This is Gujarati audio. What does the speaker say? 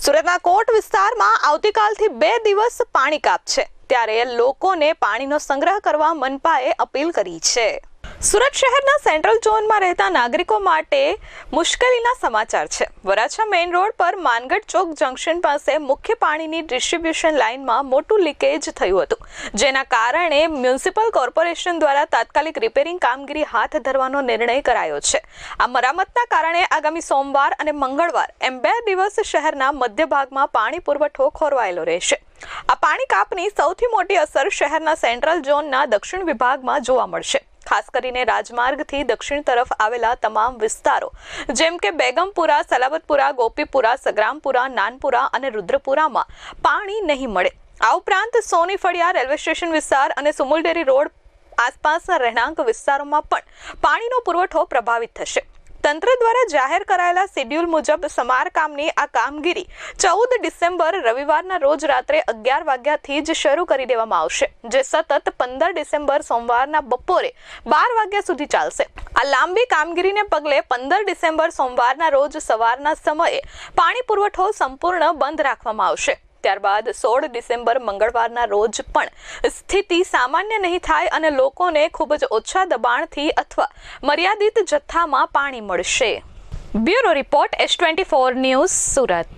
સુરતના કોટ વિસ્તારમાં આવતીકાલથી 2 દિવસ પાણી કાપ છે, ત્યારે લોકોને પાણીનો સંગ્રહ કરવા મનપાએ અપીલ કરી છે। સુરત શહેરના સેન્ટ્રલ ઝોનમાં રહેતા નાગરિકો માટે મુશ્કેલીના સમાચાર છે। વરાછા મેઇન રોડ પર માનગઢ ચોક જંકશન પાસે મુખ્ય પાણીની ડિસ્ટ્રીબ્યુશન લાઇનમાં મોટું લીકેજ થયું હતું, જેના કારણે મ્યુનિસિપલ કોર્પોરેશન દ્વારા તાત્કાલિક રિપેરિંગ કામગીરી હાથ ધરવાનો નિર્ણય કરાયો છે। આ મરામતના કારણે આગામી સોમવાર અને મંગળવાર એમ 2 દિવસ શહેરના મધ્ય ભાગમાં પાણી પુરવઠો ખોરવાયેલો રહેશે। આ પાણી કાપની સૌથી મોટી અસર શહેરના સેન્ટ્રલ ઝોનના દક્ષિણ વિભાગમાં જોવા મળશે। ખાસ કરીને રાજમાર્ગથી દક્ષિણ તરફ આવેલા તમામ વિસ્તારો જેમ કે બેગમપુરા, સલાબતપુરા, ગોપીપુરા, સગ્રામપુરા, નાનપુરા અને રુદ્રપુરામાં પાણી નહીં મળે। આ ઉપરાંત સોની ફળિયા રેલવે સ્ટેશન વિસ્તાર અને સુમુલડેરી રોડ આસપાસના રહેણાંક વિસ્તારોમાં પણ પાણીનો પુરવઠો પ્રભાવિત થશે। તંત્ર દ્વારા જાહેર કરાયેલા શેડ્યુલ મુજબ સમારકામની આ કામગીરી 14 ડિસેમ્બર રવિવારના રોજ રાત્રે 11 વાગ્યાથી જ શરૂ કરી દેવામાં આવશે, જે સતત 15 ડિસેમ્બર સોમવારના બપોરે 12 વાગ્યા સુધી ચાલશે। આ લાંબી કામગીરીને પગલે 15 ડિસેમ્બર સોમવારના રોજ સવારના સમયે પાણી પુરવઠો સંપૂર્ણ બંધ રાખવામાં આવશે। ત્યારબાદ 16 ડિસેમ્બર મંગળવારના રોજ પણ સ્થિતિ સામાન્ય નહીં થાય અને લોકોને ખૂબ જ ઓછા દબાણથી અથવા મર્યાદિત જથ્થામાં પાણી મળશે। Bureau report S24 news, Surat.